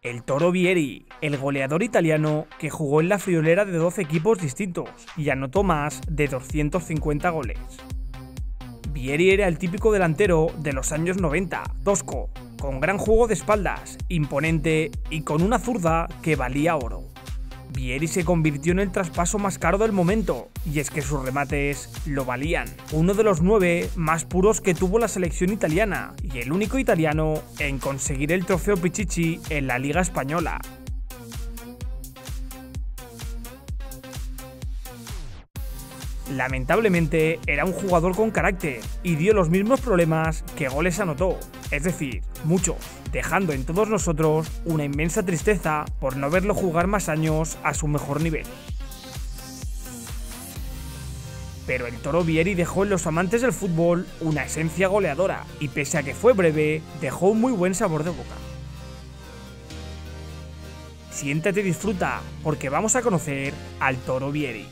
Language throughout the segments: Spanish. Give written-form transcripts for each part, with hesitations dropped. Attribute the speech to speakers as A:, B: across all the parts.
A: El Toro Vieri, el goleador italiano que jugó en la friolera de 12 equipos distintos y anotó más de 250 goles. Vieri era el típico delantero de los años 90, tosco, con gran juego de espaldas, imponente y con una zurda que valía oro. Vieri se convirtió en el traspaso más caro del momento, y es que sus remates lo valían. Uno de los 9 más puros que tuvo la selección italiana, y el único italiano en conseguir el trofeo Pichichi en la Liga Española. Lamentablemente era un jugador con carácter y dio los mismos problemas que goles anotó, es decir, muchos, dejando en todos nosotros una inmensa tristeza por no verlo jugar más años a su mejor nivel. Pero el Toro Vieri dejó en los amantes del fútbol una esencia goleadora y pese a que fue breve, dejó un muy buen sabor de boca. Siéntate y disfruta, porque vamos a conocer al Toro Vieri.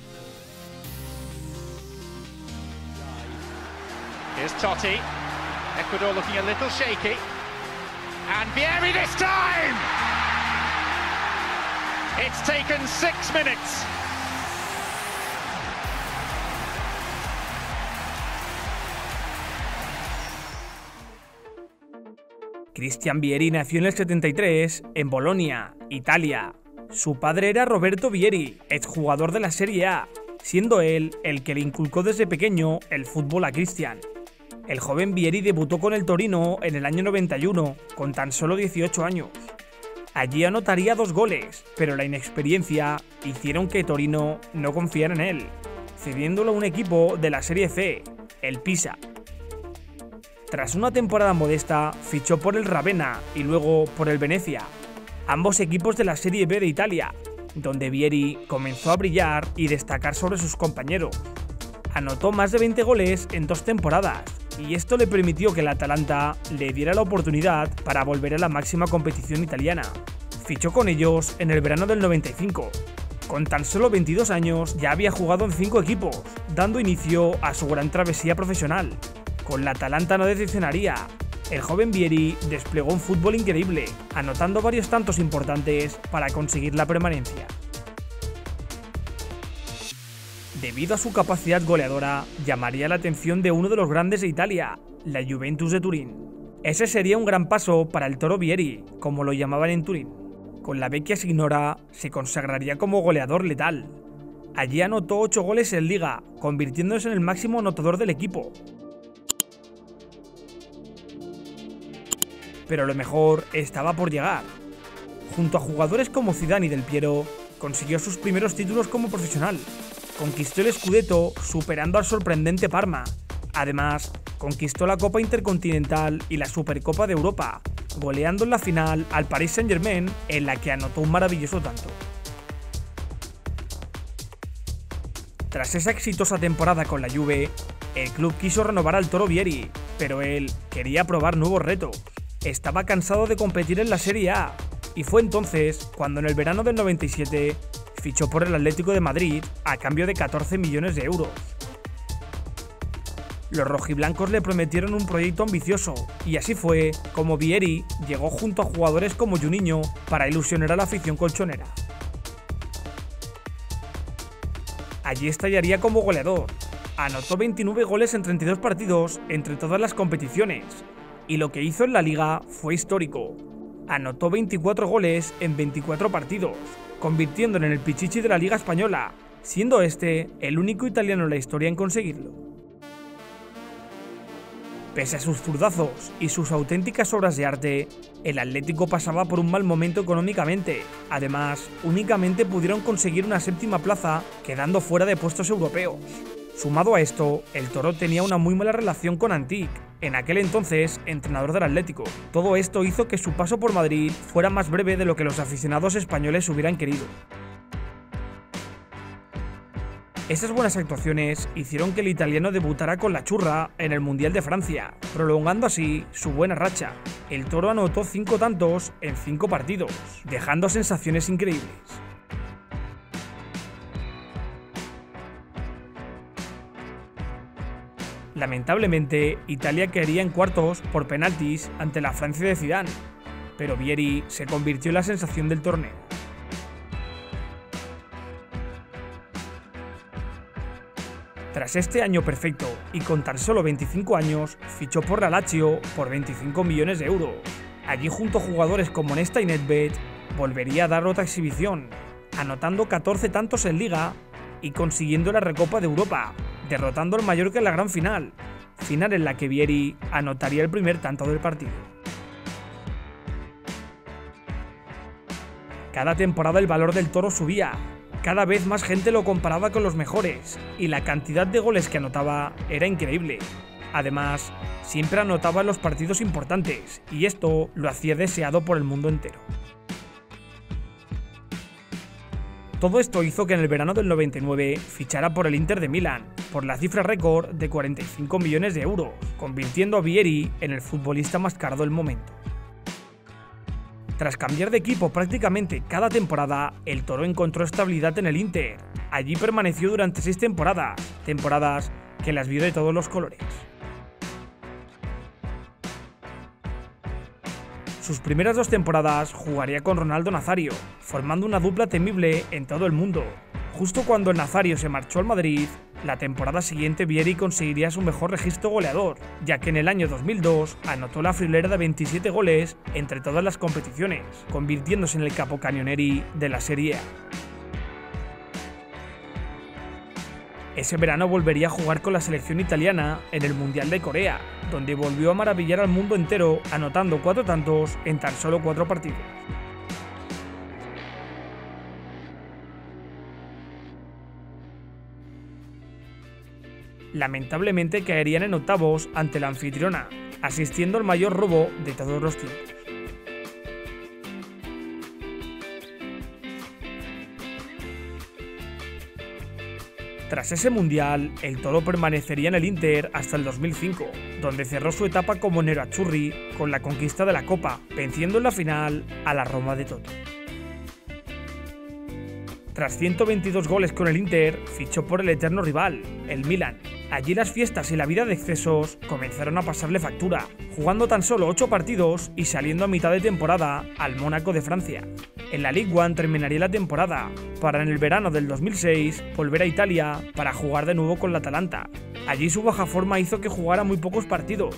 B: Here's Totti. Ecuador looking a little shaky. And Vieri this time! It's taken 6 minutes.
A: Cristian Vieri nació en el 73 en Bolonia, Italia. Su padre era Roberto Vieri, exjugador de la Serie A, siendo él el que le inculcó desde pequeño el fútbol a Cristian. El joven Vieri debutó con el Torino en el año 91, con tan solo 18 años. Allí anotaría 2 goles, pero la inexperiencia hicieron que Torino no confiara en él, cediéndolo a un equipo de la Serie C, el Pisa. Tras una temporada modesta, fichó por el Ravenna y luego por el Venezia, ambos equipos de la Serie B de Italia, donde Vieri comenzó a brillar y destacar sobre sus compañeros. Anotó más de 20 goles en 2 temporadas, y esto le permitió que el Atalanta le diera la oportunidad para volver a la máxima competición italiana. Fichó con ellos en el verano del 95. Con tan solo 22 años ya había jugado en 5 equipos, dando inicio a su gran travesía profesional. Con la Atalanta no decepcionaría. El joven Vieri desplegó un fútbol increíble, anotando varios tantos importantes para conseguir la permanencia. Debido a su capacidad goleadora, llamaría la atención de uno de los grandes de Italia, la Juventus de Turín. Ese sería un gran paso para el Toro Vieri, como lo llamaban en Turín. Con la Vecchia Signora se consagraría como goleador letal. Allí anotó 8 goles en Liga, convirtiéndose en el máximo anotador del equipo. Pero lo mejor estaba por llegar. Junto a jugadores como Zidane y Del Piero, consiguió sus primeros títulos como profesional. Conquistó el Scudetto superando al sorprendente Parma. Además, conquistó la Copa Intercontinental y la Supercopa de Europa, goleando en la final al Paris Saint-Germain, en la que anotó un maravilloso tanto. Tras esa exitosa temporada con la Juve, el club quiso renovar al Toro Vieri, pero él quería probar nuevos retos. Estaba cansado de competir en la Serie A, y fue entonces cuando en el verano del 97 fichó por el Atlético de Madrid a cambio de 14 millones de euros. Los rojiblancos le prometieron un proyecto ambicioso, y así fue como Vieri llegó junto a jugadores como Juninho para ilusionar a la afición colchonera. Allí estallaría como goleador. Anotó 29 goles en 32 partidos entre todas las competiciones, y lo que hizo en la Liga fue histórico. Anotó 24 goles en 24 partidos, convirtiéndolo en el Pichichi de la Liga Española, siendo este el único italiano en la historia en conseguirlo. Pese a sus zurdazos y sus auténticas obras de arte, el Atlético pasaba por un mal momento económicamente. Además, únicamente pudieron conseguir una 7ª plaza, quedando fuera de puestos europeos. Sumado a esto, el Toro tenía una muy mala relación con Antic, en aquel entonces entrenador del Atlético. Todo esto hizo que su paso por Madrid fuera más breve de lo que los aficionados españoles hubieran querido. Esas buenas actuaciones hicieron que el italiano debutara con la churra en el Mundial de Francia, prolongando así su buena racha. El Toro anotó 5 tantos en 5 partidos, dejando sensaciones increíbles. Lamentablemente, Italia caería en cuartos por penaltis ante la Francia de Zidane. pero Vieri se convirtió en la sensación del torneo. Tras este año perfecto y con tan solo 25 años, fichó por la Lazio por 25 millones de euros. Allí, junto a jugadores como Nesta y Nedved, volvería a dar otra exhibición, anotando 14 tantos en Liga y consiguiendo la Recopa de Europa, derrotando al Mallorca en la gran final en la que Vieri anotaría el primer tanto del partido. Cada temporada el valor del Toro subía, cada vez más gente lo comparaba con los mejores y la cantidad de goles que anotaba era increíble. Además, siempre anotaba en los partidos importantes y esto lo hacía deseado por el mundo entero. Todo esto hizo que en el verano del 99 fichara por el Inter de Milán, por la cifra récord de 45 millones de euros, convirtiendo a Vieri en el futbolista más caro del momento. Tras cambiar de equipo prácticamente cada temporada, el Toro encontró estabilidad en el Inter. Allí permaneció durante 6 temporadas que las vio de todos los colores. Sus primeras 2 temporadas jugaría con Ronaldo Nazario, formando una dupla temible en todo el mundo. Justo cuando el Nazario se marchó al Madrid, la temporada siguiente Vieri conseguiría su mejor registro goleador, ya que en el año 2002 anotó la friolera de 27 goles entre todas las competiciones, convirtiéndose en el capocannonieri de la Serie A. Ese verano volvería a jugar con la selección italiana en el Mundial de Corea, donde volvió a maravillar al mundo entero anotando 4 tantos en tan solo 4 partidos. Lamentablemente caerían en octavos ante la anfitriona, asistiendo al mayor robo de todos los tiempos. Tras ese mundial, el Toro permanecería en el Inter hasta el 2005, donde cerró su etapa como nerazzurri con la conquista de la Copa, venciendo en la final a la Roma de Toto. Tras 122 goles con el Inter, fichó por el eterno rival, el Milan. Allí las fiestas y la vida de excesos comenzaron a pasarle factura, jugando tan solo 8 partidos y saliendo a mitad de temporada al Mónaco de Francia. En la Ligue 1 terminaría la temporada, para en el verano del 2006 volver a Italia para jugar de nuevo con la Atalanta. Allí su baja forma hizo que jugara muy pocos partidos.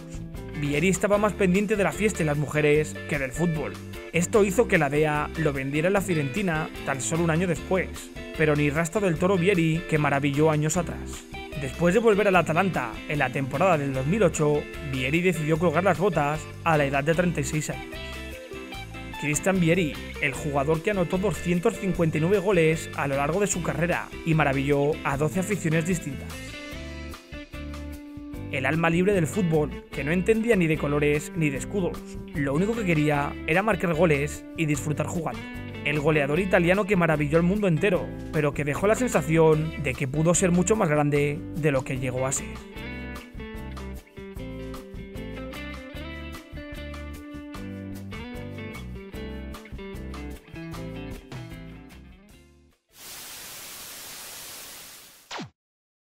A: Vieri estaba más pendiente de la fiesta y las mujeres que del fútbol. Esto hizo que la DEA lo vendiera en la Fiorentina tan solo un año después, pero ni rastro del Toro Vieri que maravilló años atrás. Después de volver al Atalanta en la temporada del 2008, Vieri decidió colgar las botas a la edad de 36 años. Cristian Vieri, el jugador que anotó 259 goles a lo largo de su carrera y maravilló a 12 aficiones distintas. El alma libre del fútbol, que no entendía ni de colores ni de escudos. Lo único que quería era marcar goles y disfrutar jugando. El goleador italiano que maravilló al mundo entero, pero que dejó la sensación de que pudo ser mucho más grande de lo que llegó a ser.